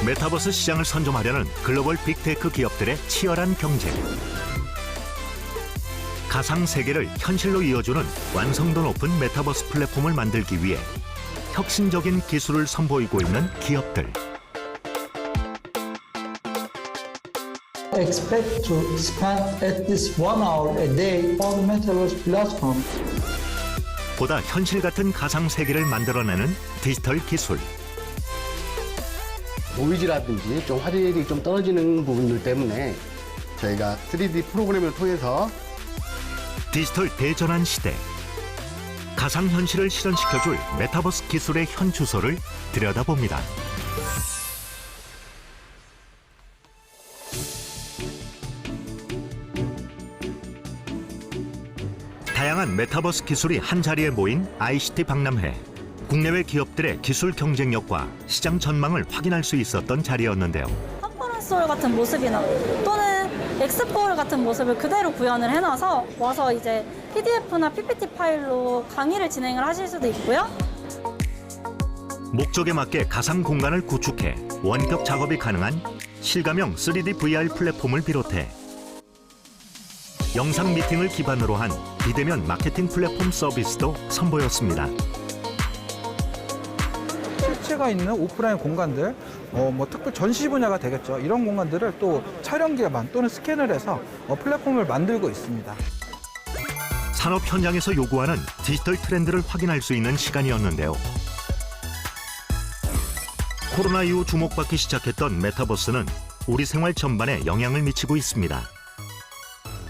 메타버스 시장을 선점하려는 글로벌 빅테크 기업들의 치열한 경쟁. 가상 세계를 현실로 이어주는 완성도 높은 메타버스 플랫폼을 만들기 위해 혁신적인 기술을 선보이고 있는 기업들. Expect to spend at least 1 hour a day on the Metaverse platform. 보다 현실 같은 가상 세계를 만들어내는 디지털 기술. 노이즈라든지 좀 화질이 좀 떨어지는 부분들 때문에 저희가 3D 프로그램을 통해서 디지털 대전환 시대. 가상현실을 실현시켜줄 메타버스 기술의 현주소를 들여다봅니다. 다양한 메타버스 기술이 한자리에 모인 ICT 박람회. 국내외 기업들의 기술 경쟁력과 시장 전망을 확인할 수 있었던 자리였는데요. 컨퍼런스 홀 같은 모습이나 또는 엑스포홀 같은 모습을 그대로 구현을 해놔서 와서 이제 PDF나 PPT 파일로 강의를 진행을 하실 수도 있고요. 목적에 맞게 가상 공간을 구축해 원격 작업이 가능한 실감형 3D VR 플랫폼을 비롯해 영상 미팅을 기반으로 한 비대면 마케팅 플랫폼 서비스도 선보였습니다. 실체가 있는 오프라인 공간들, 특히 전시 분야가 되겠죠. 이런 공간들을 또 촬영 기반 또는 스캔을 해서 플랫폼을 만들고 있습니다. 산업 현장에서 요구하는 디지털 트렌드를 확인할 수 있는 시간이었는데요. 코로나 이후 주목받기 시작했던 메타버스는 우리 생활 전반에 영향을 미치고 있습니다.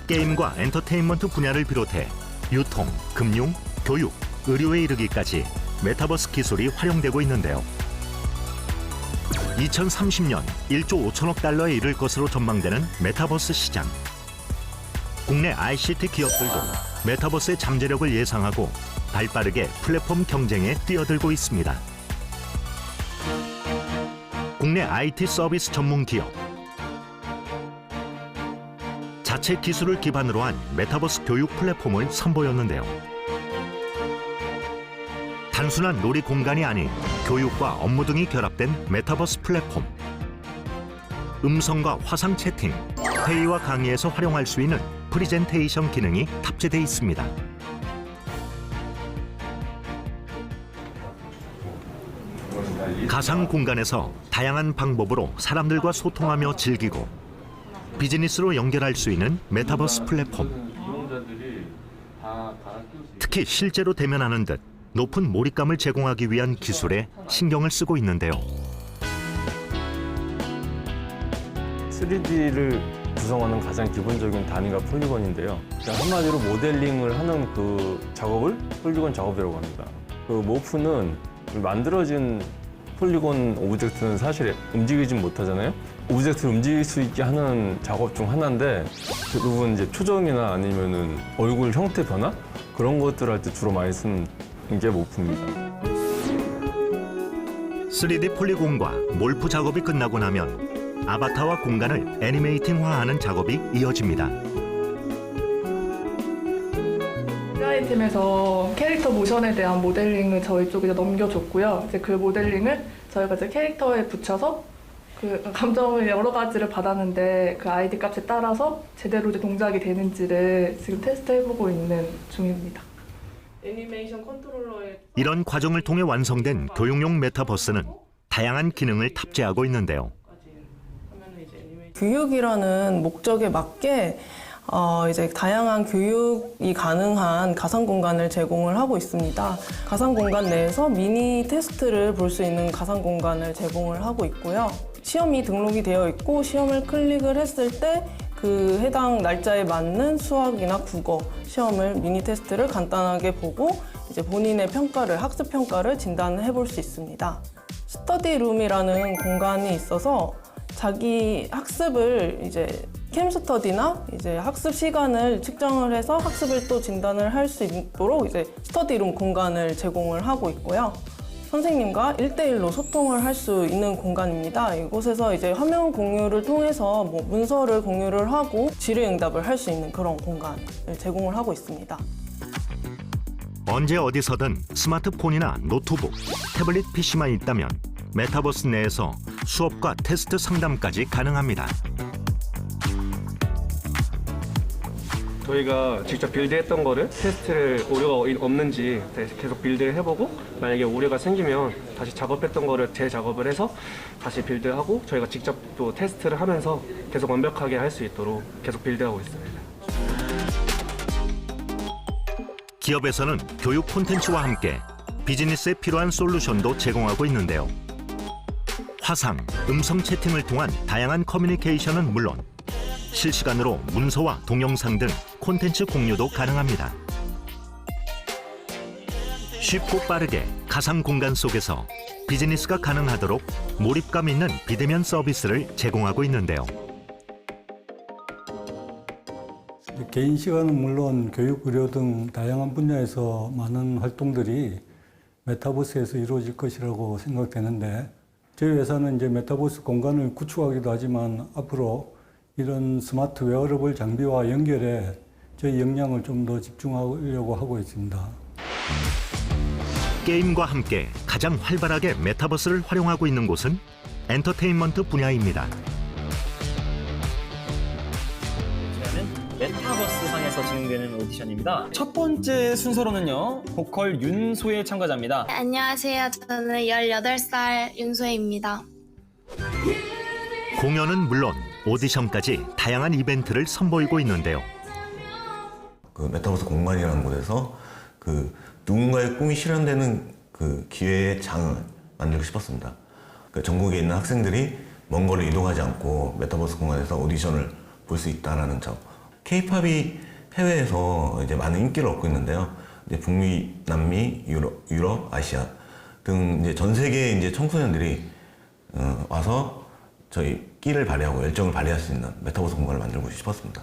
게임과 엔터테인먼트 분야를 비롯해 유통, 금융, 교육, 의료에 이르기까지 메타버스 기술이 활용되고 있는데요. 2030년 1조 5천억 달러에 이를 것으로 전망되는 메타버스 시장. 국내 ICT 기업들도 메타버스의 잠재력을 예상하고 발빠르게 플랫폼 경쟁에 뛰어들고 있습니다. 국내 IT 서비스 전문 기업. 자체 기술을 기반으로 한 메타버스 교육 플랫폼을 선보였는데요. 단순한 놀이 공간이 아닌 교육과 업무 등이 결합된 메타버스 플랫폼. 음성과 화상 채팅, 회의와 강의에서 활용할 수 있는 프리젠테이션 기능이 탑재돼 있습니다. 가상 공간에서 다양한 방법으로 사람들과 소통하며 즐기고 비즈니스로 연결할 수 있는 메타버스 플랫폼. 특히 실제로 대면하는 듯 높은 몰입감을 제공하기 위한 기술에 신경을 쓰고 있는데요. 3D를 구성하는 가장 기본적인 단위가 폴리곤인데요. 그냥 한마디로 모델링을 하는 그 작업을 폴리곤 작업이라고 합니다. 그 모프는 만들어진 폴리곤 오브젝트는 사실 움직이진 못하잖아요. 오브젝트를 움직일 수 있게 하는 작업 중 하나인데 대부분 이제 표정이나 아니면은 얼굴 형태 변화 그런 것들 할 때 주로 많이 쓰는 게 모프입니다. 3D 폴리곤과 몰프 작업이 끝나고 나면 아바타와 공간을 애니메이팅화하는 작업이 이어집니다. 디자인 팀에서 캐릭터 모션에 대한 모델링을 저희 쪽에 넘겨줬고요. 이제 그 모델링을 저희가 이제 캐릭터에 붙여서 그 감정을 여러 가지를 받았는데 그 아이디 값에 따라서 제대로 이제 동작이 되는지를 지금 테스트해보고 있는 중입니다. 애니메이션 컨트롤러에 이런 과정을 통해 완성된 교육용 메타버스는 다양한 기능을 탑재하고 있는데요. 교육이라는 목적에 맞게 이제 다양한 교육이 가능한 가상 공간을 제공을 하고 있습니다. 가상 공간 내에서 미니 테스트를 볼 수 있는 가상 공간을 제공을 하고 있고요. 시험이 등록이 되어 있고 시험을 클릭을 했을 때 그 해당 날짜에 맞는 수학이나 국어 시험을 미니 테스트를 간단하게 보고 이제 본인의 평가를 학습 평가를 진단해 볼 수 있습니다. 스터디룸이라는 공간이 있어서 자기 학습을 이제 캠스터디나 이제 학습 시간을 측정을 해서 학습을 또 진단을 할 수 있도록 이제 스터디룸 공간을 제공을 하고 있고요. 선생님과 1대1로 소통을 할 수 있는 공간입니다. 이곳에서 이제 화면 공유를 통해서 문서를 공유를 하고 질의응답을 할 수 있는 그런 공간을 제공을 하고 있습니다. 언제 어디서든 스마트폰이나 노트북, 태블릿 PC만 있다면 메타버스 내에서 수업과 테스트 상담까지 가능합니다. 저희가 직접 빌드했던 거를 테스트를 오류가 없는지 계속 빌드를 해보고 만약에 오류가 생기면 다시 작업했던 거를 재작업을 해서 다시 빌드하고 저희가 직접 또 테스트를 하면서 계속 완벽하게 할 수 있도록 계속 빌드하고 있습니다. 기업에서는 교육 콘텐츠와 함께 비즈니스에 필요한 솔루션도 제공하고 있는데요. 화상, 음성 채팅을 통한 다양한 커뮤니케이션은 물론 실시간으로 문서와 동영상 등 콘텐츠 공유도 가능합니다. 쉽고 빠르게 가상 공간 속에서 비즈니스가 가능하도록 몰입감 있는 비대면 서비스를 제공하고 있는데요. 개인 시간은 물론 교육, 의료 등 다양한 분야에서 많은 활동들이 메타버스에서 이루어질 것이라고 생각되는데 저희 회사는 이제 메타버스 공간을 구축하기도 하지만 앞으로 이런 스마트 웨어러블 장비와 연결에 저희 역량을 좀 더 집중하려고 하고 있습니다. 게임과 함께 가장 활발하게 메타버스를 활용하고 있는 곳은 엔터테인먼트 분야입니다. 메타버스 상에서 진행되는 오디션입니다. 첫 번째 순서로는요, 보컬 윤소혜 참가자입니다. 안녕하세요. 저는 18살 윤소혜입니다. 공연은 물론 오디션까지 다양한 이벤트를 선보이고 있는데요. 그 메타버스 공간이라는 곳에서 그 누군가의 꿈이 실현되는 그 기회의 장을 만들고 싶었습니다. 그 전국에 있는 학생들이 먼 거리를 이동하지 않고 메타버스 공간에서 오디션을 볼 수 있다라는 점. K-팝이 해외에서 이제 많은 인기를 얻고 있는데요. 이제 북미, 남미, 유럽, 아시아 등 이제 전 세계의 이제 청소년들이 와서 저희 끼를 발휘하고 열정을 발휘할 수 있는 메타버스 공간을 만들고 싶었습니다.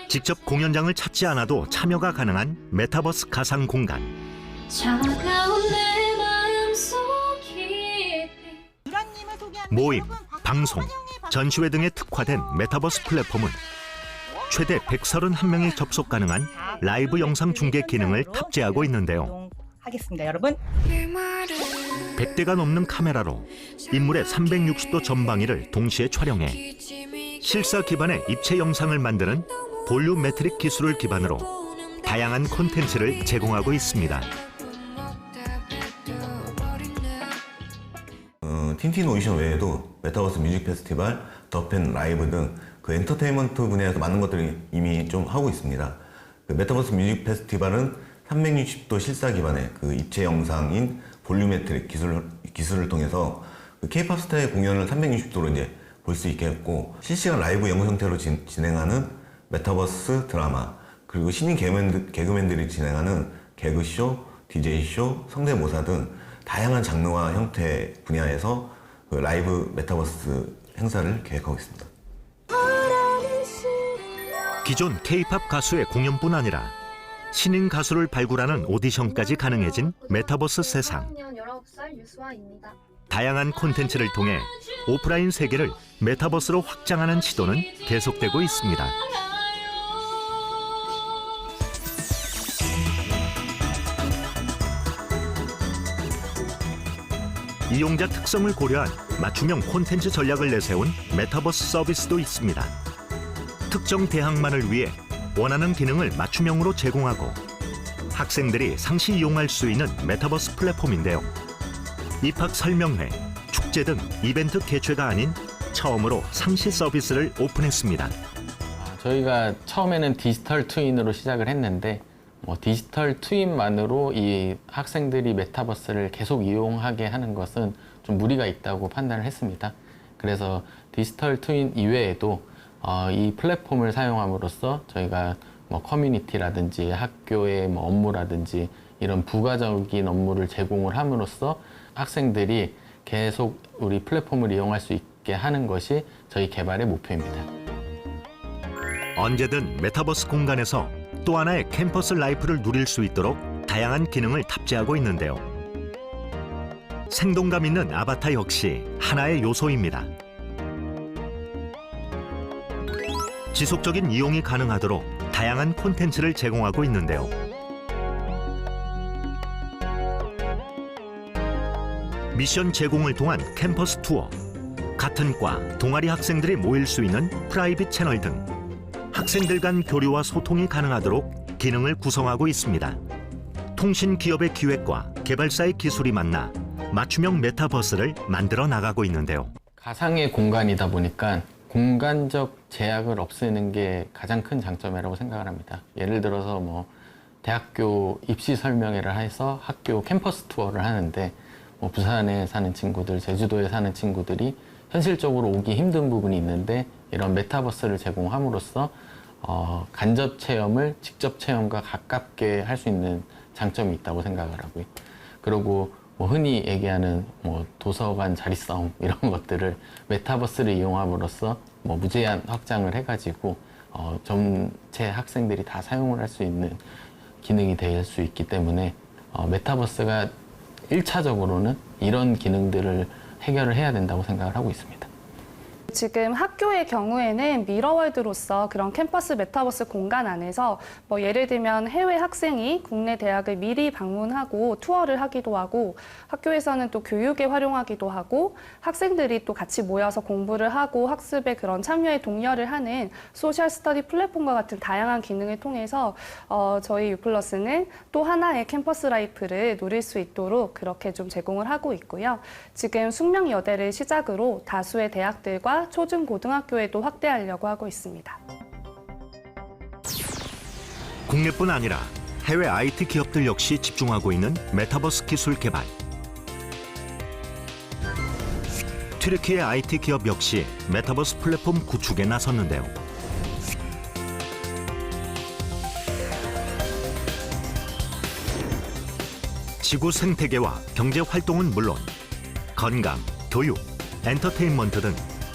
직접 공연장을 찾지 않아도 참여가 가능한 메타버스 가상 공간. 모임, 방송, 전시회 등에 특화된 메타버스 플랫폼은 최대 131명이 접속 가능한 라이브 영상 중계 기능을 탑재하고 있는데요. 하겠습니다, 여러분. 100대가 넘는 카메라로 인물의 360도 전방위를 동시에 촬영해 실사 기반의 입체 영상을 만드는 볼륨메트릭 기술을 기반으로 다양한 콘텐츠를 제공하고 있습니다. 틴틴 오디션 외에도 메타버스 뮤직 페스티벌, 더팬 라이브 등 그 엔터테인먼트 분야에서 많은 것들을 이미 좀 하고 있습니다. 그 메타버스 뮤직 페스티벌은 360도 실사 기반의 그 입체 영상인 볼륨메트릭 기술을 통해서 그 K-팝 스타의 공연을 360도로 이제 볼 수 있게 했고, 실시간 라이브 영상 형태로 진행하는 메타버스 드라마, 그리고 신인 개그맨들이 진행하는 개그쇼, DJ쇼, 성대모사 등 다양한 장르와 형태 분야에서 그 라이브 메타버스 행사를 계획하고 있습니다. 기존 K-팝 가수의 공연뿐 아니라 신인 가수를 발굴하는 오디션까지 가능해진 메타버스 세상. 다양한 콘텐츠를 통해 오프라인 세계를 메타버스로 확장하는 시도는 계속되고 있습니다. 이용자 특성을 고려한 맞춤형 콘텐츠 전략을 내세운 메타버스 서비스도 있습니다. 특정 대학만을 위해 원하는 기능을 맞춤형으로 제공하고 학생들이 상시 이용할 수 있는 메타버스 플랫폼인데요. 입학 설명회, 축제 등 이벤트 개최가 아닌 처음으로 상시 서비스를 오픈했습니다. 저희가 처음에는 디지털 트윈으로 시작을 했는데 디지털 트윈만으로 이 학생들이 메타버스를 계속 이용하게 하는 것은 좀 무리가 있다고 판단을 했습니다. 그래서 디지털 트윈 이외에도 이 플랫폼을 사용함으로써 저희가 커뮤니티라든지 학교의 업무라든지 이런 부가적인 업무를 제공을 함으로써 학생들이 계속 우리 플랫폼을 이용할 수 있게 하는 것이 저희 개발의 목표입니다. 언제든 메타버스 공간에서 또 하나의 캠퍼스 라이프를 누릴 수 있도록 다양한 기능을 탑재하고 있는데요. 생동감 있는 아바타 역시 하나의 요소입니다. 지속적인 이용이 가능하도록 다양한 콘텐츠를 제공하고 있는데요. 미션 제공을 통한 캠퍼스 투어, 같은 과 동아리 학생들이 모일 수 있는 프라이빗 채널 등 학생들 간 교류와 소통이 가능하도록 기능을 구성하고 있습니다. 통신 기업의 기획과 개발사의 기술이 만나 맞춤형 메타버스를 만들어 나가고 있는데요. 가상의 공간이다 보니까 공간적 제약을 없애는 게 가장 큰 장점이라고 생각을 합니다. 예를 들어서 뭐 대학교 입시 설명회를 해서 학교 캠퍼스 투어를 하는데 뭐 부산에 사는 친구들, 제주도에 사는 친구들이 현실적으로 오기 힘든 부분이 있는데 이런 메타버스를 제공함으로써 간접 체험을 직접 체험과 가깝게 할 수 있는 장점이 있다고 생각을 하고요. 그리고 뭐 흔히 얘기하는 뭐 도서관 자리성 이런 것들을 메타버스를 이용함으로써 뭐 무제한 확장을 해가지고 전체 학생들이 다 사용을 할 수 있는 기능이 될 수 있기 때문에 메타버스가 1차적으로는 이런 기능들을 해결을 해야 된다고 생각을 하고 있습니다. 지금 학교의 경우에는 미러월드로서 그런 캠퍼스 메타버스 공간 안에서 뭐 예를 들면 해외 학생이 국내 대학을 미리 방문하고 투어를 하기도 하고 학교에서는 또 교육에 활용하기도 하고 학생들이 또 같이 모여서 공부를 하고 학습에 그런 참여에 독려를 하는 소셜 스터디 플랫폼과 같은 다양한 기능을 통해서 저희 유플러스는 또 하나의 캠퍼스 라이프를 누릴 수 있도록 그렇게 좀 제공을 하고 있고요. 지금 숙명여대를 시작으로 다수의 대학들과 초중고등학교에도 확대하려고 하고 있습니다. 국내뿐 아니라 해외 IT 기업들 역시 집중하고 있는 메타버스 기술 개발. 튀르키예 IT 기업 역시 메타버스 플랫폼 구축에 나섰는데요. 지구 생태계와 경제 활동은 물론 건강, 교육, 엔터테인먼트 등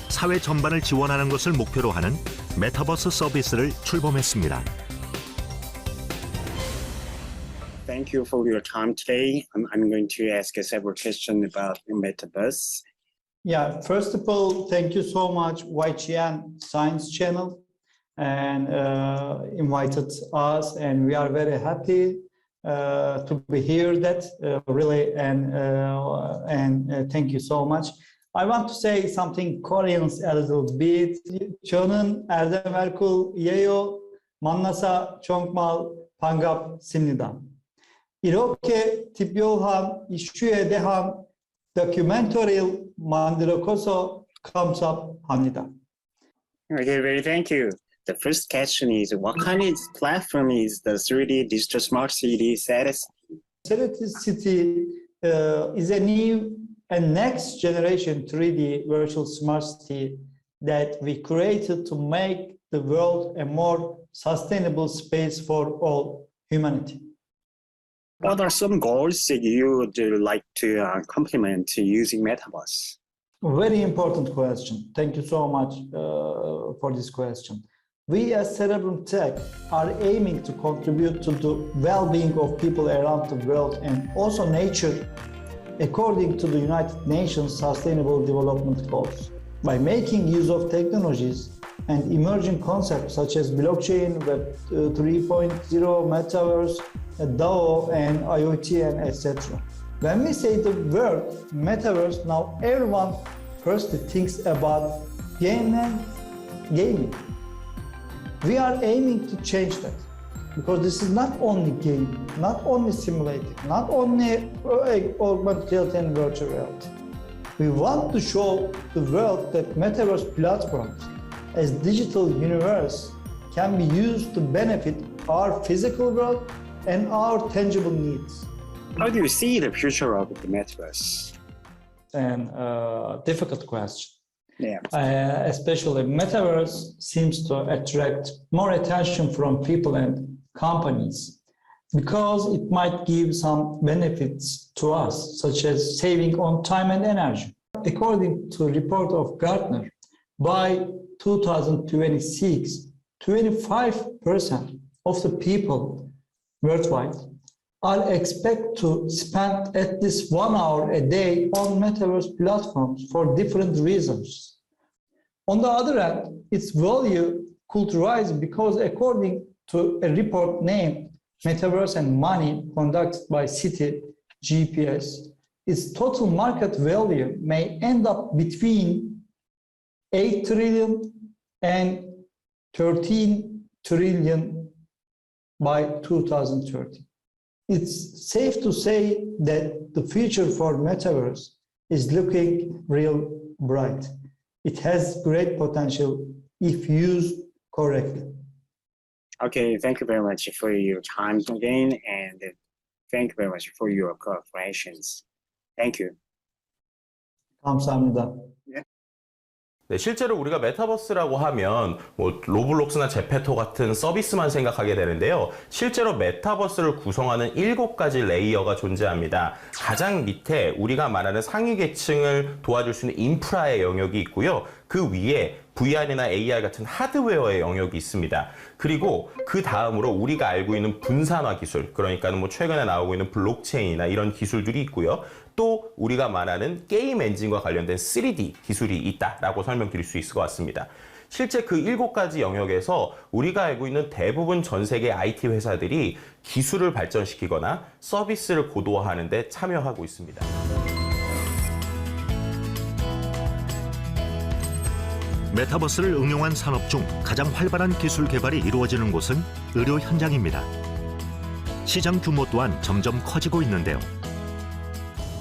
사회 전반을 지원하는 것을 목표로 하는 메타버스 서비스를 출범했습니다. Thank you for your time today. I'm going to ask several questions about the metaverse. Yeah, first of all, thank you so much, YGN Science Channel, and invited us, and we are very happy to be here. That really, and thank you so much. I want to say something Korean a little bit. 저는 erdem erkul 예요 만나서 정말 반갑습니다. 이렇게 특별한 이슈에 대한 다큐멘터리를 만들어서 감사합니다. Okay, very thank you. The first question is, what kind of platform is the 3D Digital Smart City SETI? SETI City is a new and next generation 3D virtual smart city that we created to make the world a more sustainable space for all humanity. What are some goals that you would like to complement using Metaverse? Very important question. Thank you so much for this question. We as Cerebrum Tech are aiming to contribute to the well-being of people around the world and also nature according to the United Nations Sustainable Development Goals. By making use of technologies and emerging concepts such as blockchain, Web 3.0, Metaverse, DAO, and IoT, and etc. When we say the word Metaverse, now everyone firstly thinks about gaming. We are aiming to change that, because this is not only gaming, not only simulating, not only augmented reality and virtual reality. We want to show the world that metaverse platforms as digital universe can be used to benefit our physical world and our tangible needs. How do you see the future of the metaverse? And difficult question. Yeah. Especially metaverse seems to attract more attention from people and companies because it might give some benefits to us, such as saving on time and energy. According to a report of Gartner, by 2026, 25% of the people worldwide are expected to spend at least 1 hour a day on metaverse platforms for different reasons. On the other hand, its value could rise because according to a report named Metaverse and Money conducted by Citi GPS, its total market value may end up between 8 trillion and 13 trillion by 2030. It's safe to say that the future for metaverse is looking real bright. It has great potential if used correctly. Okay, thank you very much for your time again, and thank you very much for your cooperations. Thank you. 감사합니다. 네, 실제로 우리가 메타버스라고 하면 뭐 로블록스나 제페토 같은 서비스만 생각하게 되는데요. 실제로 메타버스를 구성하는 7가지 레이어가 존재합니다. 가장 밑에 우리가 말하는 상위 계층을 도와줄 수 있는 인프라의 영역이 있고요. 그 위에 VR이나 AR 같은 하드웨어의 영역이 있습니다. 그리고 그 다음으로 우리가 알고 있는 분산화 기술, 그러니까 뭐 최근에 나오고 있는 블록체인이나 이런 기술들이 있고요. 또 우리가 말하는 게임 엔진과 관련된 3D 기술이 있다라고 설명드릴 수 있을 것 같습니다. 실제 그 7가지 영역에서 우리가 알고 있는 대부분 전 세계 IT 회사들이 기술을 발전시키거나 서비스를 고도화하는 데 참여하고 있습니다. 메타버스를 응용한 산업 중 가장 활발한 기술 개발이 이루어지는 곳은 의료 현장입니다. 시장 규모 또한 점점 커지고 있는데요.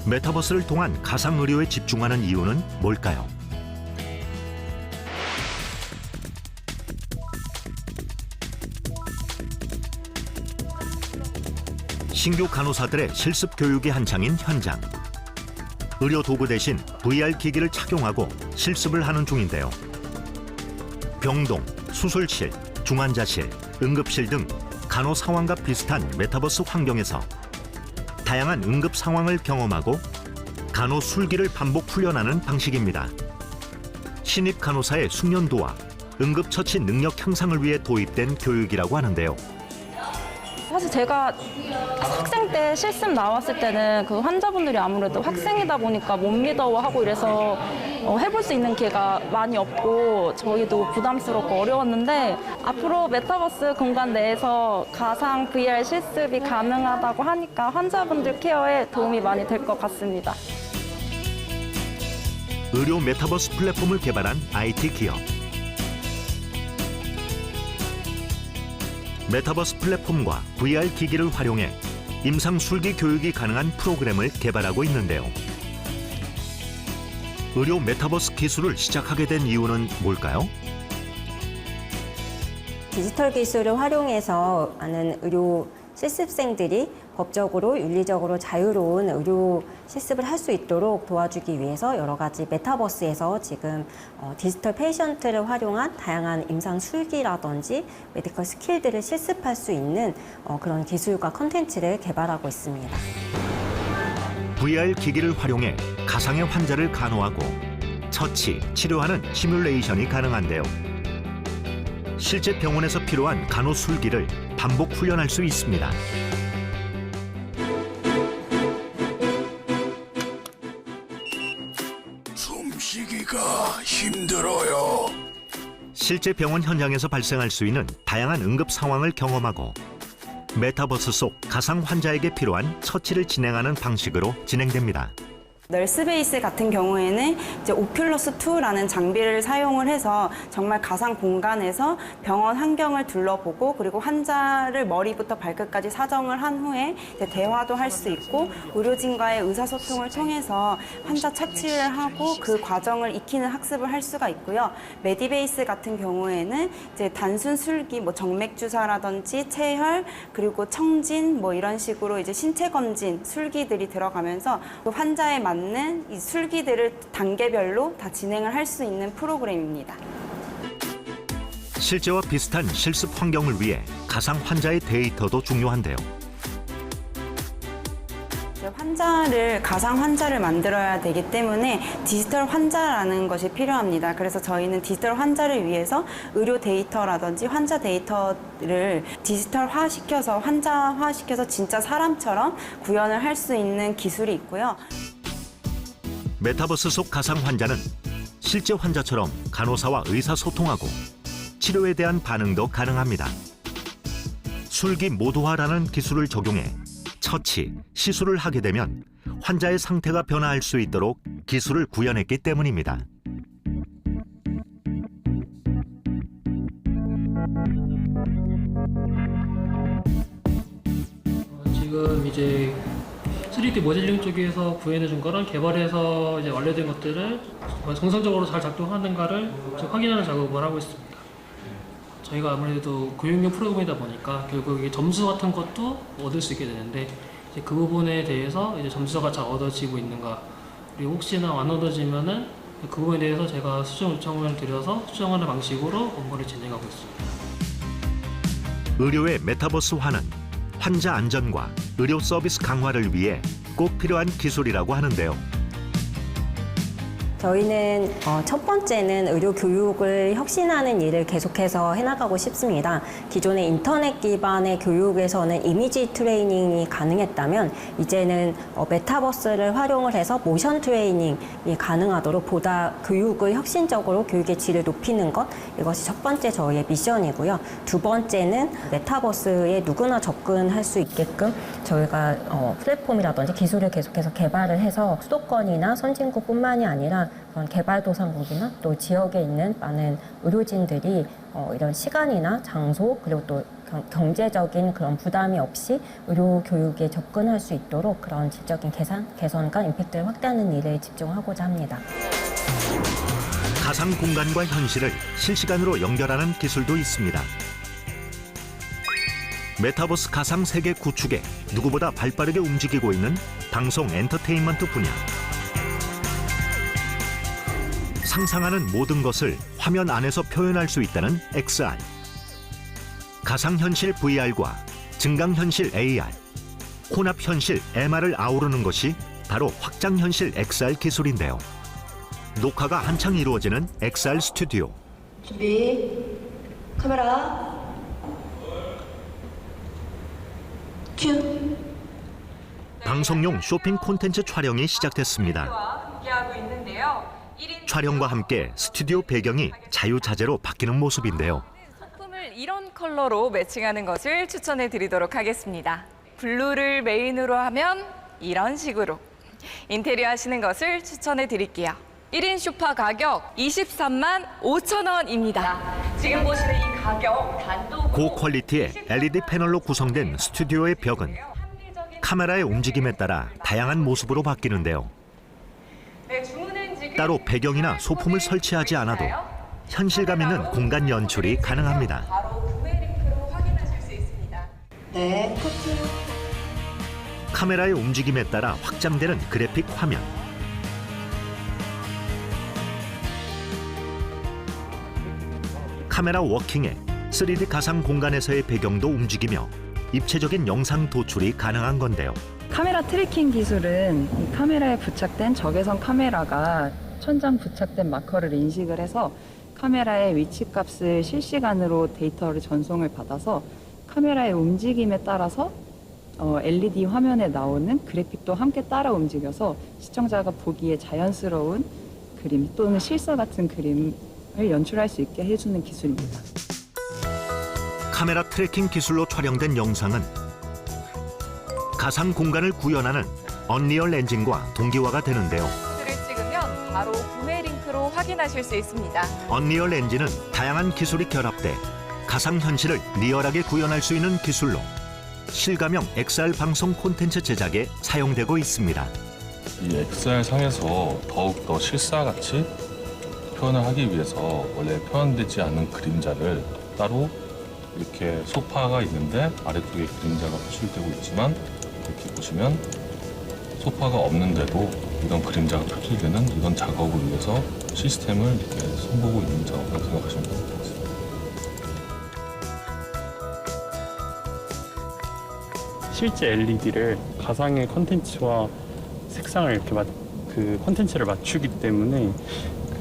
메타버스를 통한 가상 의료에 집중하는 이유는 뭘까요? 신규 간호사들의 실습 교육이 한창인 현장. 의료 도구 대신 VR 기기를 착용하고 실습을 하는 중인데요. 병동, 수술실, 중환자실, 응급실 등 간호 상황과 비슷한 메타버스 환경에서 다양한 응급 상황을 경험하고 간호 술기를 반복 훈련하는 방식입니다. 신입 간호사의 숙련도와 응급처치 능력 향상을 위해 도입된 교육이라고 하는데요. 사실 제가 학생 때 실습 나왔을 때는 그 환자분들이 아무래도 학생이다 보니까 못 믿어하고 이래서 해볼 수 있는 기회가 많이 없고 저희도 부담스럽고 어려웠는데 앞으로 메타버스 공간 내에서 가상 VR 실습이 가능하다고 하니까 환자분들 케어에 도움이 많이 될 것 같습니다. 의료 메타버스 플랫폼을 개발한 IT 기업. 메타버스 플랫폼과 VR 기기를 활용해 임상 술기 교육이 가능한 프로그램을 개발하고 있는데요. 의료 메타버스 기술을 시작하게 된 이유는 뭘까요? 디지털 기술을 활용해서 많은 의료 실습생들이 법적으로 윤리적으로 자유로운 의료 실습을 할 수 있도록 도와주기 위해서 여러 가지 메타버스에서 지금 디지털 페이션트를 활용한 다양한 임상 술기라든지 메디컬 스킬들을 실습할 수 있는 그런 기술과 컨텐츠를 개발하고 있습니다. VR 기기를 활용해 가상의 환자를 간호하고 처치, 치료하는 시뮬레이션이 가능한데요. 실제 병원에서 필요한 간호 술기를 반복 훈련할 수 있습니다. 숨쉬기가 힘들어요. 실제 병원 현장에서 발생할 수 있는 다양한 응급 상황을 경험하고 메타버스 속 가상 환자에게 필요한 처치를 진행하는 방식으로 진행됩니다. 널스베이스 같은 경우에는 이제 오큘러스 2라는 장비를 사용을 해서 정말 가상 공간에서 병원 환경을 둘러보고 그리고 환자를 머리부터 발끝까지 사정을 한 후에 이제 대화도 할 수 있고 의료진과의 의사소통을 통해서 환자 처치를 하고 그 과정을 익히는 학습을 할 수가 있고요. 메디베이스 같은 경우에는 이제 단순 술기, 뭐 정맥 주사라든지 체혈 그리고 청진 뭐 이런 식으로 이제 신체 검진 술기들이 들어가면서 그 환자에 맞는 이 술기들을 단계별로 다 진행을 할 수 있는 프로그램입니다. 실제와 비슷한 실습 환경을 위해 가상 환자의 데이터도 중요한데요. 가상 환자를 만들어야 되기 때문에 디지털 환자라는 것이 필요합니다. 그래서 저희는 디지털 환자를 위해서 의료 데이터라든지 환자 데이터를 디지털화시켜서 환자화시켜서 진짜 사람처럼 구현을 할 수 있는 기술이 있고요. 메타버스 속 가상 환자는 실제 환자처럼 간호사와 의사소통하고 치료에 대한 반응도 가능합니다. 술기 모도화라는 기술을 적용해 처치, 시술을 하게 되면 환자의 상태가 변화할 수 있도록 기술을 구현했기 때문입니다. 지금 이제 3D 모델링 쪽에서 구현해준 거랑 개발해서 이제 완료된 것들을 정상적으로 잘 작동하는가를 확인하는 작업을 하고 있습니다. 저희가 아무래도 교육용 프로그램이다 보니까 결국 이게 점수 같은 것도 얻을 수 있게 되는데 이제 그 부분에 대해서 이제 점수가 잘 얻어지고 있는가, 그리고 혹시나 안 얻어지면은 그 부분에 대해서 제가 수정 요청을 드려서 수정하는 방식으로 업무를 진행하고 있습니다. 의료의 메타버스화는 환자 안전과 의료 서비스 강화를 위해 꼭 필요한 기술이라고 하는데요. 저희는 첫 번째는 의료 교육을 혁신하는 일을 계속해서 해나가고 싶습니다. 기존의 인터넷 기반의 교육에서는 이미지 트레이닝이 가능했다면 이제는 메타버스를 활용을 해서 모션 트레이닝이 가능하도록 보다 교육을 혁신적으로 교육의 질을 높이는 것, 이것이 첫 번째 저희의 미션이고요. 두 번째는 메타버스에 누구나 접근할 수 있게끔 저희가 플랫폼이라든지 기술을 계속해서 개발을 해서 수도권이나 선진국뿐만이 아니라 그런 개발도상국이나 또 지역에 있는 많은 의료진들이 이런 시간이나 장소 그리고 또 경제적인 그런 부담이 없이 의료 교육에 접근할 수 있도록 그런 질적인 개선과 임팩트를 확대하는 일에 집중하고자 합니다. 가상 공간과 현실을 실시간으로 연결하는 기술도 있습니다. 메타버스 가상 세계 구축에 누구보다 발빠르게 움직이고 있는 방송 엔터테인먼트 분야. 상상하는 모든 것을 화면 안에서 표현할 수 있다는 XR. 가상현실 VR과 증강현실 AR, 혼합현실 MR을 아우르는 것이 바로 확장현실 XR 기술인데요. 녹화가 한창 이루어지는 XR 스튜디오. 준비, 카메라, 큐. 방송용 쇼핑 콘텐츠 촬영이 시작됐습니다. 함께하고 있는데요. 촬영과 함께 스튜디오 배경이 자유자재로 바뀌는 모습인데요. 소품을 이런 컬러로 매칭하는 것을 추천해 드리도록 하겠습니다. 블루를 메인으로 하면 이런 식으로 인테리어 하시는 것을 추천해 드릴게요. 1인 소파 가격 23만 5천 원입니다. 지금 보시는 이 가격 단독 고퀄리티의 LED 패널로 구성된 스튜디오의 벽은 카메라의 움직임에 따라 다양한 모습으로 바뀌는데요. 따로 배경이나 소품을 설치하지 않아도 현실감 있는 공간 연출이 가능합니다. 바로 구매 링크로 확인하실 수 있습니다. 네, 커트. 카메라의 움직임에 따라 확장되는 그래픽 화면. 카메라 워킹에 3D 가상 공간에서의 배경도 움직이며 입체적인 영상 도출이 가능한 건데요. 카메라 트래킹 기술은 이 카메라에 부착된 적외선 카메라가 천장 부착된 마커를 인식을 해서 카메라의 위치 값을 실시간으로 데이터를 전송을 받아서 카메라의 움직임에 따라서 LED 화면에 나오는 그래픽도 함께 따라 움직여서 시청자가 보기에 자연스러운 그림 또는 실사 같은 그림을 연출할 수 있게 해주는 기술입니다. 카메라 트래킹 기술로 촬영된 영상은 가상 공간을 구현하는 언리얼 엔진과 동기화가 되는데요. 찍으면 바로 구매 링크로 확인하실 수 있습니다. 언리얼 엔진은 다양한 기술이 결합돼 가상 현실을 리얼하게 구현할 수 있는 기술로 실감형 XR 방송 콘텐츠 제작에 사용되고 있습니다. 이 XR 상에서 더욱더 실사같이 표현을 하기 위해서 원래 표현되지 않는 그림자를 따로 이렇게 소파가 있는데 아래쪽에 그림자가 표출되고 있지만 이렇게 보시면 소파가 없는데도 이런 그림자가 표출되는 이런 작업을 위해서 시스템을 이렇게 손보고 있는 작업이라고 생각하시면 될 것 같습니다. 실제 LED를 가상의 콘텐츠와 색상을 이렇게 그 콘텐츠를 맞추기 때문에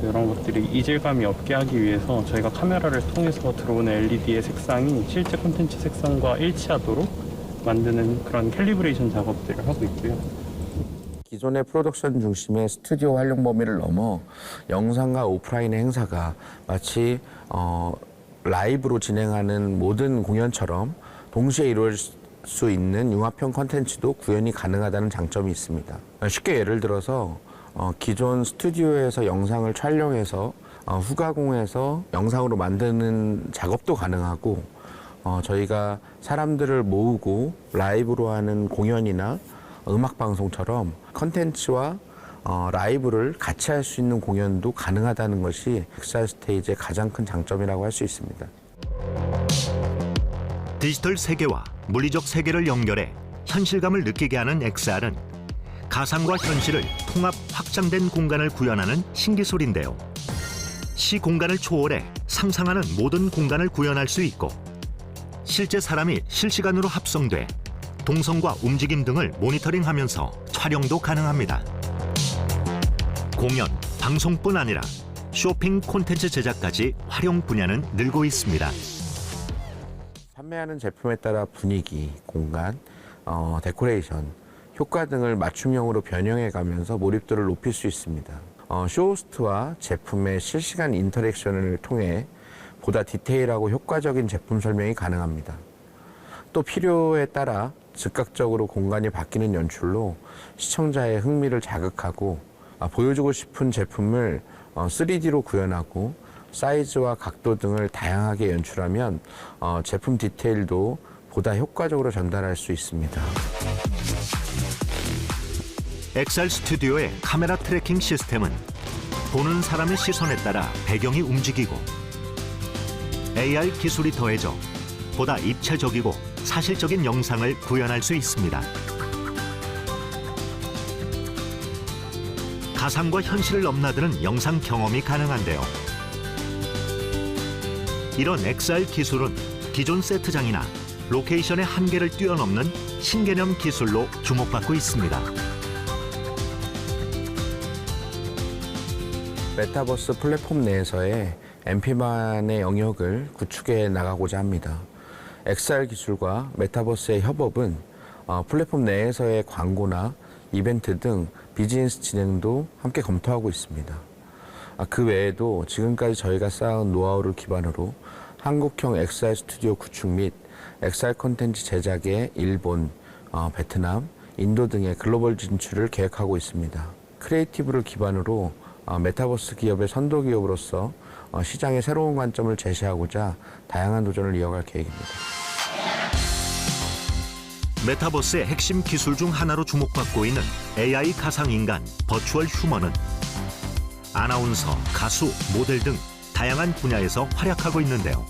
그런 것들이 이질감이 없게 하기 위해서 저희가 카메라를 통해서 들어오는 LED의 색상이 실제 콘텐츠 색상과 일치하도록 만드는 그런 캘리브레이션 작업들을 하고 있고요. 기존의 프로덕션 중심의 스튜디오 활용 범위를 넘어 영상과 오프라인의 행사가 마치 라이브로 진행하는 모든 공연처럼 동시에 이루어질 수 있는 융합형 콘텐츠도 구현이 가능하다는 장점이 있습니다. 쉽게 예를 들어서 기존 스튜디오에서 영상을 촬영해서 후가공해서 영상으로 만드는 작업도 가능하고 저희가 사람들을 모으고 라이브로 하는 공연이나 음악 방송처럼 콘텐츠와 라이브를 같이 할 수 있는 공연도 가능하다는 것이 XR 스테이지의 가장 큰 장점이라고 할 수 있습니다. 디지털 세계와 물리적 세계를 연결해 현실감을 느끼게 하는 XR은 가상과 현실을 통합 확장된 공간을 구현하는 신기술인데요. 시 공간을 초월해 상상하는 모든 공간을 구현할 수 있고 실제 사람이 실시간으로 합성돼 동선과 움직임 등을 모니터링하면서 촬영도 가능합니다. 공연, 방송뿐 아니라 쇼핑 콘텐츠 제작까지 활용 분야는 늘고 있습니다. 판매하는 제품에 따라 분위기, 공간, 데코레이션, 효과 등을 맞춤형으로 변형해 가면서 몰입도를 높일 수 있습니다. 쇼호스트와 제품의 실시간 인터랙션을 통해 보다 디테일하고 효과적인 제품 설명이 가능합니다. 또 필요에 따라 즉각적으로 공간이 바뀌는 연출로 시청자의 흥미를 자극하고 보여주고 싶은 제품을 3D로 구현하고 사이즈와 각도 등을 다양하게 연출하면 제품 디테일도 보다 효과적으로 전달할 수 있습니다. XR 스튜디오의 카메라 트래킹 시스템은 보는 사람의 시선에 따라 배경이 움직이고 AR 기술이 더해져 보다 입체적이고 사실적인 영상을 구현할 수 있습니다. 가상과 현실을 넘나드는 영상 경험이 가능한데요. 이런 XR 기술은 기존 세트장이나 로케이션의 한계를 뛰어넘는 신개념 기술로 주목받고 있습니다. 메타버스 플랫폼 내에서의 MP만의 영역을 구축해 나가고자 합니다. XR 기술과 메타버스의 협업은 플랫폼 내에서의 광고나 이벤트 등 비즈니스 진행도 함께 검토하고 있습니다. 그 외에도 지금까지 저희가 쌓은 노하우를 기반으로 한국형 XR 스튜디오 구축 및 XR 콘텐츠 제작에 일본, 베트남, 인도 등의 글로벌 진출을 계획하고 있습니다. 크리에이티브를 기반으로 메타버스 기업의 선도 기업으로서 시장의 새로운 관점을 제시하고자 다양한 도전을 이어갈 계획입니다. 메타버스의 핵심 기술 중 하나로 주목받고 있는 AI 가상인간 버추얼 휴먼은 아나운서, 가수, 모델 등 다양한 분야에서 활약하고 있는데요.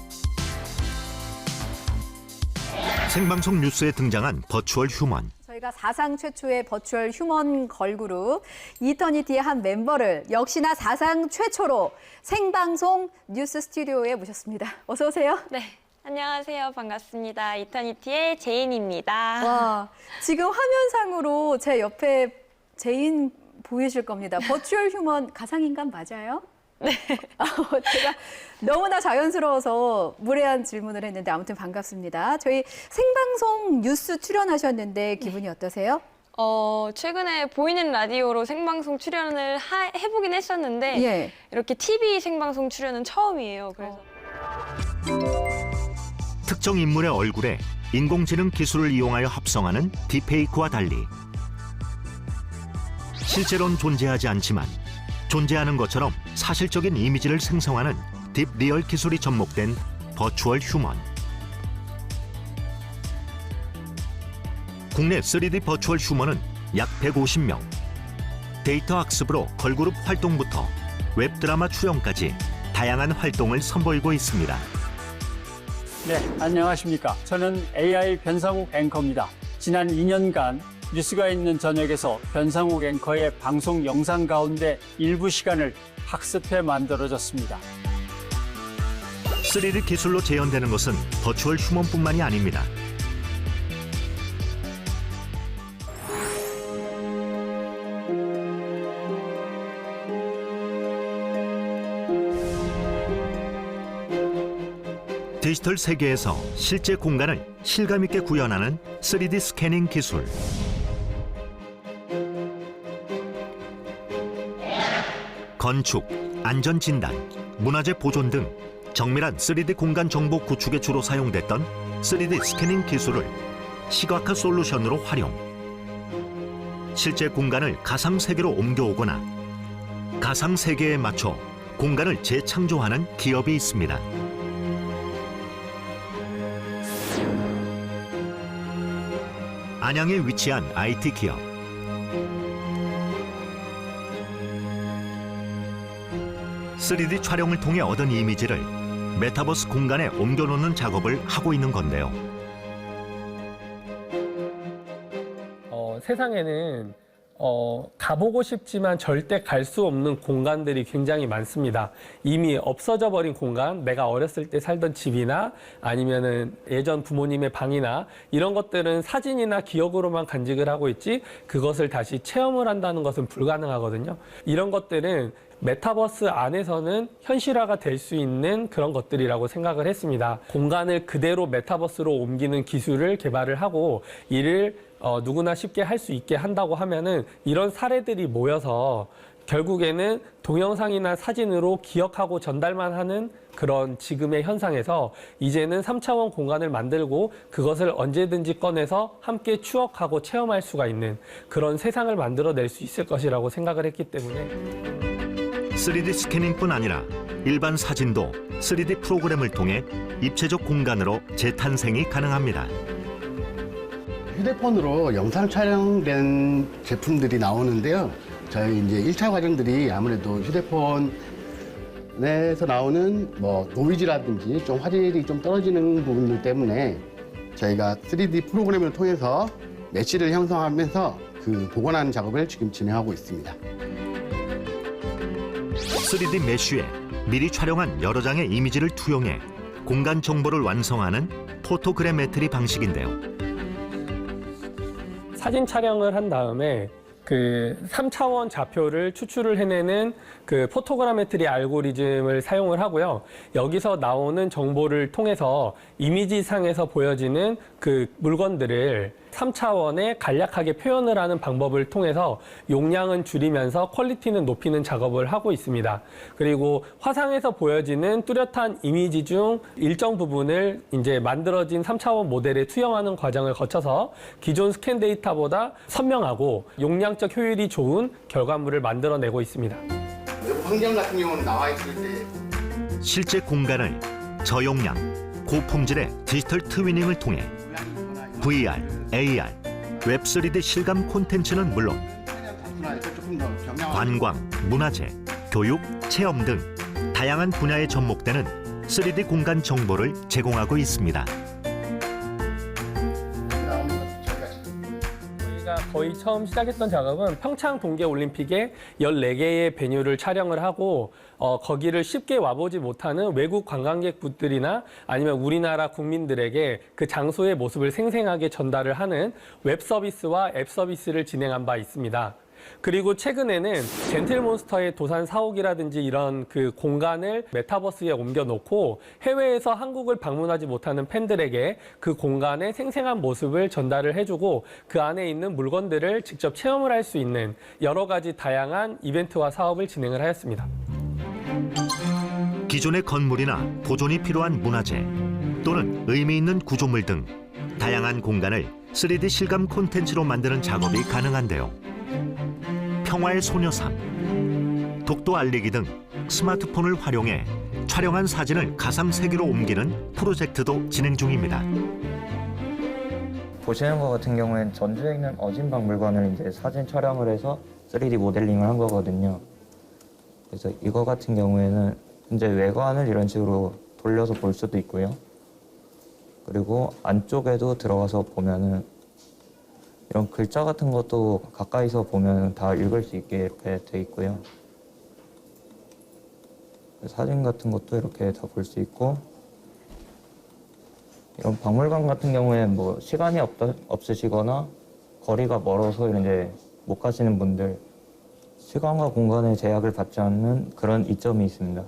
생방송 뉴스에 등장한 버추얼 휴먼. 저희가 사상 최초의 버추얼 휴먼 걸그룹 이터니티의 한 멤버를 역시나 사상 최초로 생방송 뉴스 스튜디오에 모셨습니다. 어서 오세요. 네, 안녕하세요. 반갑습니다. 이터니티의 제인입니다. 와, 지금 화면상으로 제 옆에 제인 보이실 겁니다. 버추얼 휴먼 가상인간 맞아요? 네. 제가 너무나 자연스러워서 무례한 질문을 했는데 아무튼 반갑습니다. 저희 생방송 뉴스 출연하셨는데 기분이 어떠세요? 최근에 보이는 라디오로 생방송 출연을 해보긴 했었는데 예. 이렇게 TV 생방송 출연은 처음이에요. 그래서 특정 인물의 얼굴에 인공지능 기술을 이용하여 합성하는 딥페이크와 달리 실제로는 존재하지 않지만 존재하는 것처럼 사실적인 이미지를 생성하는 딥 리얼 기술이 접목된 버추얼 휴먼. 국내 3D 버추얼 휴먼은 약 150명. 데이터 학습으로 걸그룹 활동부터 웹드라마 출연까지 다양한 활동을 선보이고 있습니다. 네, 안녕하십니까. 저는 AI 변상욱 앵커입니다. 지난 2년간 뉴스가 있는 저녁에서 변상욱 앵커의 방송 영상 가운데 일부 시간을 학습해 만들어졌습니다. 3D 기술로 재현되는 것은 버추얼 휴먼뿐만이 아닙니다. 디지털 세계에서 실제 공간을 실감 있게 구현하는 3D 스캐닝 기술. 건축, 안전진단, 문화재 보존 등 정밀한 3D 공간 정보 구축에 주로 사용됐던 3D 스캐닝 기술을 시각화 솔루션으로 활용. 실제 공간을 가상 세계로 옮겨오거나 가상 세계에 맞춰 공간을 재창조하는 기업이 있습니다. 안양에 위치한 IT 기업. (3D) 촬영을 통해 얻은 이미지를 메타버스 공간에 옮겨놓는 작업을 하고 있는 건데요. 세상에는 가보고 싶지만 절대 갈 수 없는 공간들이 굉장히 많습니다. 이미 없어져 버린 공간, 내가 어렸을 때 살던 집이나 아니면은 예전 부모님의 방이나 이런 것들은 사진이나 기억으로만 간직을 하고 있지 그것을 다시 체험을 한다는 것은 불가능하거든요. 이런 것들은 메타버스 안에서는 현실화가 될 수 있는 그런 것들이라고 생각을 했습니다. 공간을 그대로 메타버스로 옮기는 기술을 개발을 하고 이를 누구나 쉽게 할 수 있게 한다고 하면은 이런 사례들이 모여서 결국에는 동영상이나 사진으로 기억하고 전달만 하는 그런 지금의 현상에서 이제는 3차원 공간을 만들고 그것을 언제든지 꺼내서 함께 추억하고 체험할 수가 있는 그런 세상을 만들어낼 수 있을 것이라고 생각을 했기 때문에 3D 스캐닝뿐 아니라 일반 사진도 3D 프로그램을 통해 입체적 공간으로 재탄생이 가능합니다. 휴대폰으로 영상 촬영된 제품들이 나오는데요. 저희 이제 1차 과정들이 아무래도 휴대폰에서 나오는 뭐 노이즈라든지 좀 화질이 좀 떨어지는 부분들 때문에 저희가 3D 프로그램을 통해서 메시를 형성하면서 그 복원하는 작업을 지금 진행하고 있습니다. 3D 메쉬에 미리 촬영한 여러 장의 이미지를 투영해 공간 정보를 완성하는 포토그래메트리 방식인데요. 사진 촬영을 한 다음에 그 3차원 좌표를 추출을 해내는 그 포토그래메트리 알고리즘을 사용을 하고요. 여기서 나오는 정보를 통해서 이미지상에서 보여지는 그 물건들을 3차원에 간략하게 표현을 하는 방법을 통해서 용량은 줄이면서 퀄리티는 높이는 작업을 하고 있습니다. 그리고 화상에서 보여지는 뚜렷한 이미지 중 일정 부분을 이제 만들어진 3차원 모델에 투영하는 과정을 거쳐서 기존 스캔 데이터보다 선명하고 용량적 효율이 좋은 결과물을 만들어내고 있습니다. 환경 같은 경우는 나와 있을 때 실제 공간을 저용량, 고품질의 디지털 트위닝을 통해 VR, AR, 웹 3D 실감 콘텐츠는 물론 관광, 문화재, 교육, 체험 등 다양한 분야에 접목되는 3D 공간 정보를 제공하고 있습니다. 저희가 거의 처음 시작했던 작업은 평창 동계올림픽에 14개의 베뉴를 촬영을 하고 거기를 쉽게 와보지 못하는 외국 관광객분들이나 아니면 우리나라 국민들에게 그 장소의 모습을 생생하게 전달을 하는 웹 서비스와 앱 서비스를 진행한 바 있습니다. 그리고 최근에는 젠틀몬스터의 도산 사옥이라든지 이런 그 공간을 메타버스에 옮겨놓고 해외에서 한국을 방문하지 못하는 팬들에게 그 공간의 생생한 모습을 전달을 해주고 그 안에 있는 물건들을 직접 체험을 할 수 있는 여러 가지 다양한 이벤트와 사업을 진행을 하였습니다. 기존의 건물이나 보존이 필요한 문화재 또는 의미 있는 구조물 등 다양한 공간을 3D 실감 콘텐츠로 만드는 작업이 가능한데요. 평화의 소녀상, 독도 알리기 등 스마트폰을 활용해 촬영한 사진을 가상 세계로 옮기는 프로젝트도 진행 중입니다. 보시는 것 같은 경우엔 전주에 있는 어진박물관을 이제 사진 촬영을 해서 3D 모델링을 한 거거든요. 그래서 이거 같은 경우에는 현재 외관을 이런 식으로 돌려서 볼 수도 있고요. 그리고 안쪽에도 들어가서 보면은 이런 글자 같은 것도 가까이서 보면 다 읽을 수 있게 이렇게 돼 있고요. 사진 같은 것도 이렇게 다 볼 수 있고, 이런 박물관 같은 경우에 뭐 시간이 없으시거나 거리가 멀어서 이제 못 가시는 분들, 시간과 공간의 제약을 받지 않는 그런 이점이 있습니다.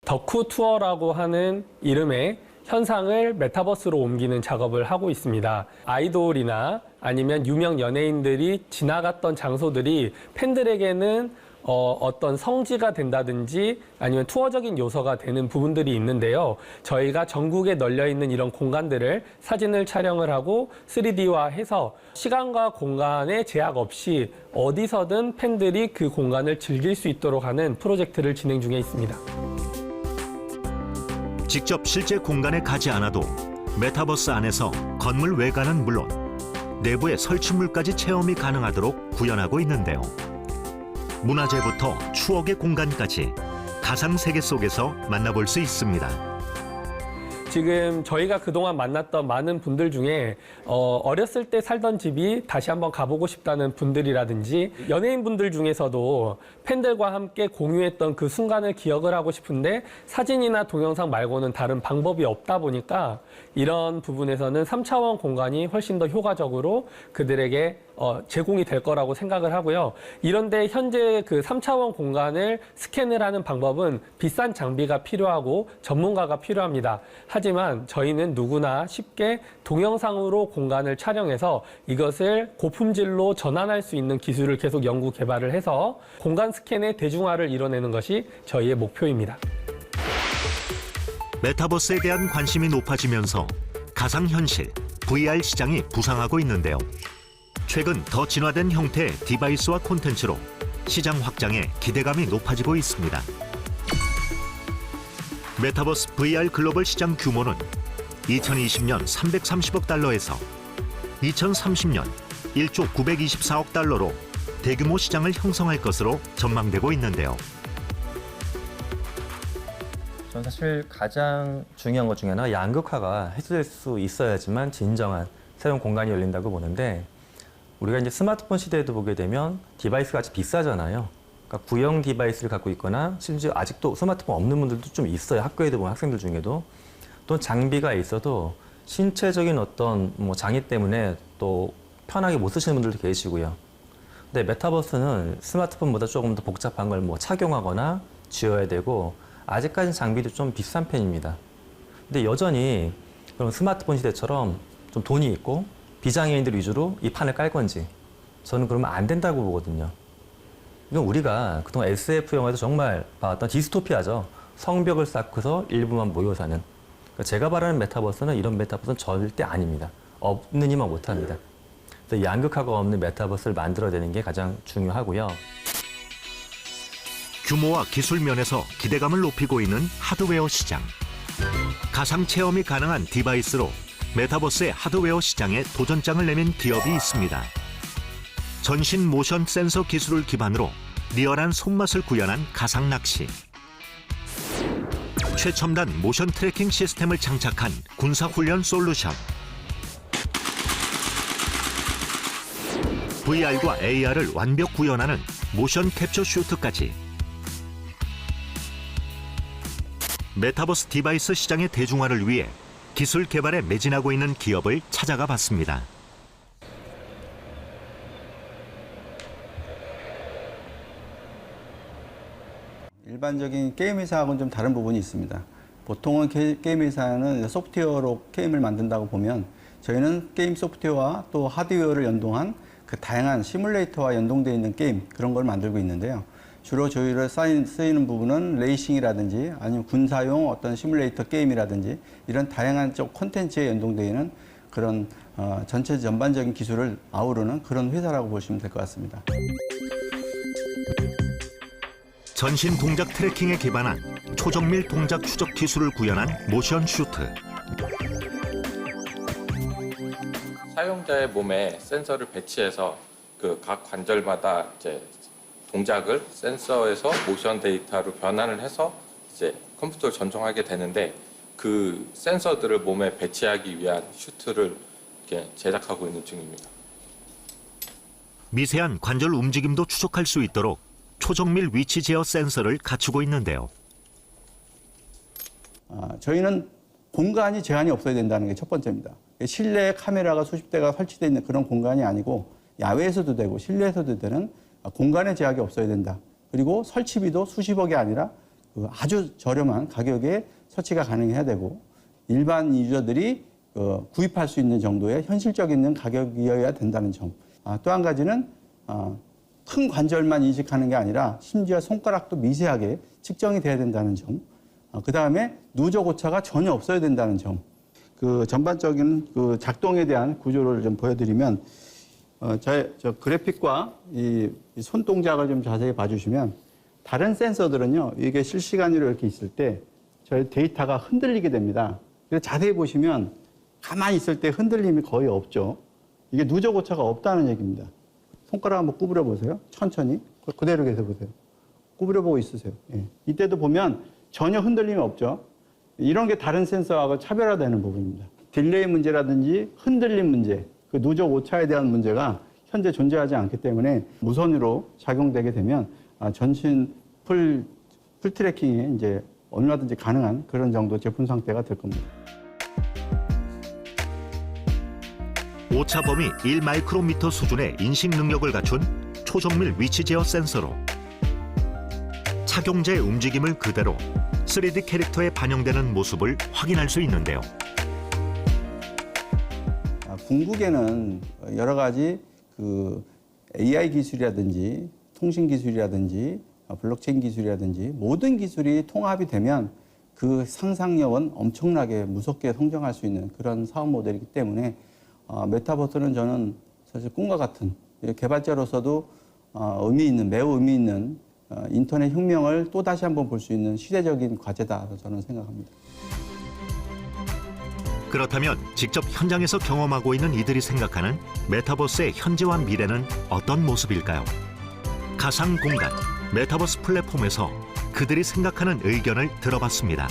덕후 투어라고 하는 이름의 현상을 메타버스로 옮기는 작업을 하고 있습니다. 아이돌이나 아니면 유명 연예인들이 지나갔던 장소들이 팬들에게는 어떤 성지가 된다든지 아니면 투어적인 요소가 되는 부분들이 있는데요. 저희가 전국에 널려 있는 이런 공간들을 사진을 촬영을 하고 3D화해서 시간과 공간의 제약 없이 어디서든 팬들이 그 공간을 즐길 수 있도록 하는 프로젝트를 진행 중에 있습니다. 직접 실제 공간에 가지 않아도 메타버스 안에서 건물 외관은 물론 내부의 설치물까지 체험이 가능하도록 구현하고 있는데요. 문화재부터 추억의 공간까지 가상 세계 속에서 만나볼 수 있습니다. 지금 저희가 그동안 만났던 많은 분들 중에 어렸을 때 살던 집이 다시 한번 가보고 싶다는 분들이라든지 연예인분들 중에서도 팬들과 함께 공유했던 그 순간을 기억을 하고 싶은데 사진이나 동영상 말고는 다른 방법이 없다 보니까 이런 부분에서는 3차원 공간이 훨씬 더 효과적으로 그들에게 제공이 될 거라고 생각을 하고요. 이런데 현재 그 3차원 공간을 스캔을 하는 방법은 비싼 장비가 필요하고 전문가가 필요합니다. 하지만 저희는 누구나 쉽게 동영상으로 공간을 촬영해서 이것을 고품질로 전환할 수 있는 기술을 계속 연구 개발을 해서 공간 스캔의 대중화를 이뤄내는 것이 저희의 목표입니다. 메타버스에 대한 관심이 높아지면서 가상현실, VR 시장이 부상하고 있는데요. 최근 더 진화된 형태의 디바이스와 콘텐츠로 시장 확장에 기대감이 높아지고 있습니다. 메타버스 VR 글로벌 시장 규모는 2020년 330억 달러에서 2030년 1조 924억 달러로 대규모 시장을 형성할 것으로 전망되고 있는데요. 저는 사실 가장 중요한 것 중에 하나가 양극화가 해소될 수 있어야지만 진정한 새로운 공간이 열린다고 보는데 우리가 이제 스마트폰 시대에도 보게 되면 디바이스가 아주 비싸잖아요. 그러니까 구형 디바이스를 갖고 있거나 심지어 아직도 스마트폰 없는 분들도 좀 있어요. 학교에도 보면 학생들 중에도. 또 장비가 있어도 신체적인 어떤 장애 때문에 또 편하게 못 쓰시는 분들도 계시고요. 근데 메타버스는 스마트폰보다 조금 더 복잡한 걸 착용하거나 쥐어야 되고 아직까지 장비도 좀 비싼 편입니다. 근데 여전히 그럼 스마트폰 시대처럼 좀 돈이 있고 비장애인들 위주로 이 판을 깔 건지 저는 그러면 안 된다고 보거든요. 이건 우리가 그동안 SF 영화에서 정말 봐왔던 디스토피아죠. 성벽을 쌓고서 일부만 모여 사는. 그러니까 제가 바라는 메타버스는 이런 메타버스는 절대 아닙니다. 없는 이만 못합니다. 그래서 양극화가 없는 메타버스를 만들어내는 게 가장 중요하고요. 규모와 기술 면에서 기대감을 높이고 있는 하드웨어 시장. 가상 체험이 가능한 디바이스로 메타버스의 하드웨어 시장에 도전장을 내민 기업이 있습니다. 전신 모션 센서 기술을 기반으로 리얼한 손맛을 구현한 가상 낚시. 최첨단 모션 트래킹 시스템을 장착한 군사훈련 솔루션. VR과 AR을 완벽 구현하는 모션 캡처 슈트까지. 메타버스 디바이스 시장의 대중화를 위해 기술 개발에 매진하고 있는 기업을 찾아가 봤습니다. 일반적인 게임 회사하고는 좀 다른 부분이 있습니다. 보통은 게임 회사는 소프트웨어로 게임을 만든다고 보면 저희는 게임 소프트웨어와 또 하드웨어를 연동한 그 다양한 시뮬레이터와 연동되어 있는 게임 그런 걸 만들고 있는데요. 주로 저희를 쓰이는 부분은 레이싱이라든지 아니면 군사용 어떤 시뮬레이터 게임이라든지 이런 다양한 쪽 콘텐츠에 연동되어 있는 그런 전체 전반적인 기술을 아우르는 그런 회사라고 보시면 될 것 같습니다. 전신 동작 트래킹에 기반한 초정밀 동작 추적 기술을 구현한 모션 슈트. 사용자의 몸에 센서를 배치해서 그 각 관절마다 이제 동작을 센서에서 모션 데이터로 변환을 해서 이제 컴퓨터로 전송하게 되는데 그 센서들을 몸에 배치하기 위한 슈트를 이렇게 제작하고 있는 중입니다. 미세한 관절 움직임도 추적할 수 있도록 초정밀 위치 제어 센서를 갖추고 있는데요. 저희는 공간이 제한이 없어야 된다는 게 첫 번째입니다. 실내에 카메라가 수십 대가 설치되어 있는 그런 공간이 아니고 야외에서도 되고 실내에서도 되는 공간의 제약이 없어야 된다. 그리고 설치비도 수십억이 아니라 아주 저렴한 가격에 설치가 가능해야 되고 일반 유저들이 구입할 수 있는 정도의 현실적 있는 가격이어야 된다는 점. 또 한 가지는 큰 관절만 인식하는 게 아니라 심지어 손가락도 미세하게 측정이 돼야 된다는 점. 그다음에 누적 오차가 전혀 없어야 된다는 점. 그 전반적인 그 작동에 대한 구조를 좀 보여드리면 저 그래픽과 이 손동작을 좀 자세히 봐주시면 다른 센서들은요, 이게 실시간으로 이렇게 있을 때 저희 데이터가 흔들리게 됩니다. 그래서 자세히 보시면 가만히 있을 때 흔들림이 거의 없죠. 이게 누적 오차가 없다는 얘기입니다. 손가락 한번 구부려 보세요. 천천히. 그대로 계속 보세요. 구부려 보고 있으세요. 예. 이때도 보면 전혀 흔들림이 없죠. 이런 게 다른 센서하고 차별화되는 부분입니다. 딜레이 문제라든지 흔들림 문제, 그 누적 오차에 대한 문제가 현재 존재하지 않기 때문에 무선으로 작용되게 되면 전신 풀 트래킹이 이제 얼마든지 가능한 그런 정도 제품 상태가 될 겁니다. 오차 범위 1마이크로미터 수준의 인식 능력을 갖춘 초정밀 위치 제어 센서로 착용자의 움직임을 그대로 3D 캐릭터에 반영되는 모습을 확인할 수 있는데요. 궁극에는 여러 가지 그 AI 기술이라든지 통신 기술이라든지 블록체인 기술이라든지 모든 기술이 통합이 되면 그 상상력은 엄청나게 무섭게 성장할 수 있는 그런 사업 모델이기 때문에 메타버스는 저는 사실 꿈과 같은 개발자로서도 매우 의미 있는 인터넷 혁명을 또 다시 한번 볼 수 있는 시대적인 과제다 저는 생각합니다. 그렇다면 직접 현장에서 경험하고 있는 이들이 생각하는 메타버스의 현재와 미래는 어떤 모습일까요? 가상 공간, 메타버스 플랫폼에서 그들이 생각하는 의견을 들어봤습니다.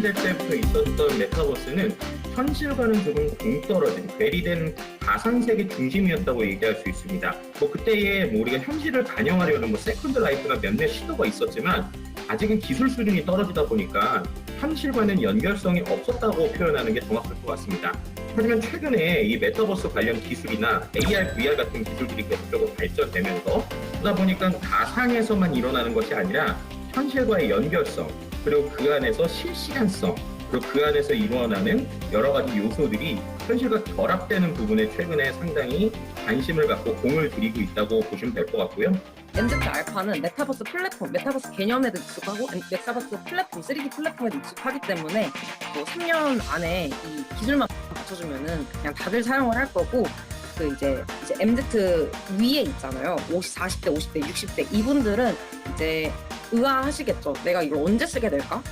때부터 있었던 메타버스는 현실과는 조금 동떨어진 괴리된 가상세계 중심이었다고 얘기할 수 있습니다. 그때에 우리가 현실을 반영하려는 세컨드 라이프나 몇몇 시도가 있었지만 아직은 기술 수준이 떨어지다 보니까 현실과는 연결성이 없었다고 표현하는 게 정확할 것 같습니다. 하지만 최근에 이 메타버스 관련 기술이나 AR, VR 같은 기술들이 계속적으로 발전되면서 그러다 보니까 가상에서만 일어나는 것이 아니라 현실과의 연결성, 그리고 그 안에서 실시간성, 그리고 그 안에서 일어나는 여러 가지 요소들이 현실과 결합되는 부분에 최근에 상당히 관심을 갖고 공을 들이고 있다고 보시면 될 것 같고요. MZ 알파는 메타버스 플랫폼, 메타버스 개념에도 익숙하고 메타버스 플랫폼, 3D 플랫폼에도 익숙하기 때문에 3년 안에 이 기술만 갖춰주면은 그냥 다들 사용을 할 거고, 이제 MZ 위에 있잖아요. 40대, 50대, 60대 이분들은 이제 의아하시겠죠. 내가 이걸 언제 쓰게 될까?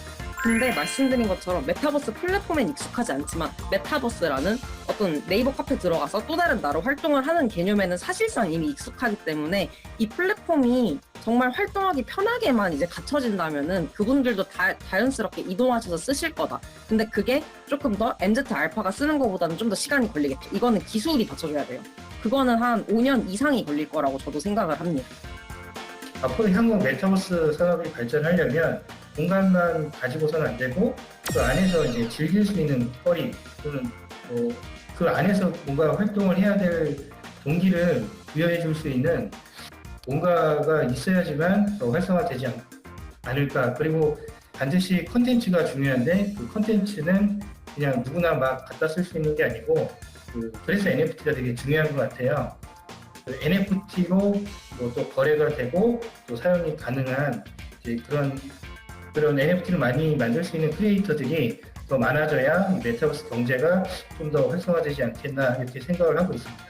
근데 말씀드린 것처럼 메타버스 플랫폼엔 익숙하지 않지만 메타버스라는 어떤 네이버 카페 들어가서 또 다른 나로 활동을 하는 개념에는 사실상 이미 익숙하기 때문에 이 플랫폼이 정말 활동하기 편하게만 이제 갖춰진다면은 그분들도 자연스럽게 이동하셔서 쓰실 거다. 근데 그게 조금 더 MZ 알파가 쓰는 것보다는 좀 더 시간이 걸리겠죠. 이거는 기술이 받쳐줘야 돼요. 그거는 한 5년 이상이 걸릴 거라고 저도 생각을 합니다. 앞으로 향후 메타버스 산업이 발전하려면 공간만 가지고서는 안 되고 그 안에서 이제 즐길 수 있는 거리 또는 그 안에서 뭔가 활동을 해야 될 동기를 부여해 줄 수 있는 뭔가가 있어야지만 더 활성화되지 않을까. 그리고 반드시 컨텐츠가 중요한데 그 컨텐츠는 그냥 누구나 막 갖다 쓸 수 있는 게 아니고 그래서 NFT가 되게 중요한 것 같아요. NFT로 또 거래가 되고 또 사용이 가능한 이제 그런 NFT를 많이 만들 수 있는 크리에이터들이 더 많아져야 메타버스 경제가 좀 더 활성화되지 않겠나 이렇게 생각을 하고 있습니다.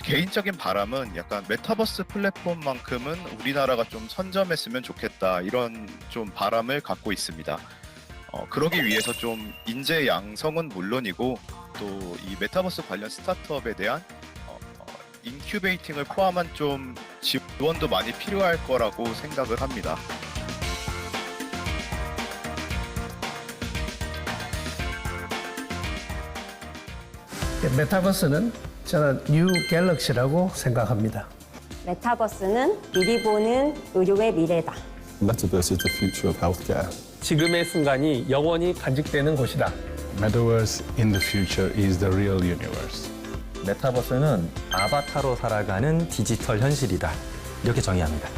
개인적인 바람은 약간 메타버스 플랫폼만큼은 우리나라가 좀 선점했으면 좋겠다 이런 좀 바람을 갖고 있습니다. 그러기 위해서 좀 인재 양성은 물론이고 또 이 메타버스 관련 스타트업에 대한 인큐베이팅을 포함한 좀 지원도 많이 필요할 거라고 생각을 합니다. 메타버스는 저는 뉴 갤럭시라고 생각합니다. 메타버스는 미리 보는 의료의 미래다. Metaverse is the future of healthcare. 지금의 순간이 영원히 간직되는 곳이다. Metaverse in the future is the real universe. 메타버스는 아바타로 살아가는 디지털 현실이다. 이렇게 정의합니다.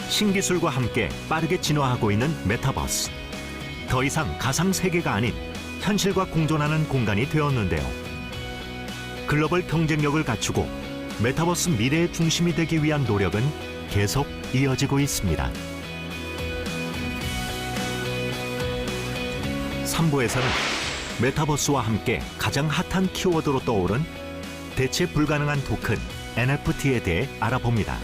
신기술과 함께 빠르게 진화하고 있는 메타버스. 더 이상 가상 세계가 아닌 현실과 공존하는 공간이 되었는데요. 글로벌 경쟁력을 갖추고 메타버스 미래의 중심이 되기 위한 노력은 계속 이어지고 있습니다. 3부에서는 메타버스와 함께 가장 핫한 키워드로 떠오른 대체 불가능한 토큰 NFT에 대해 알아봅니다.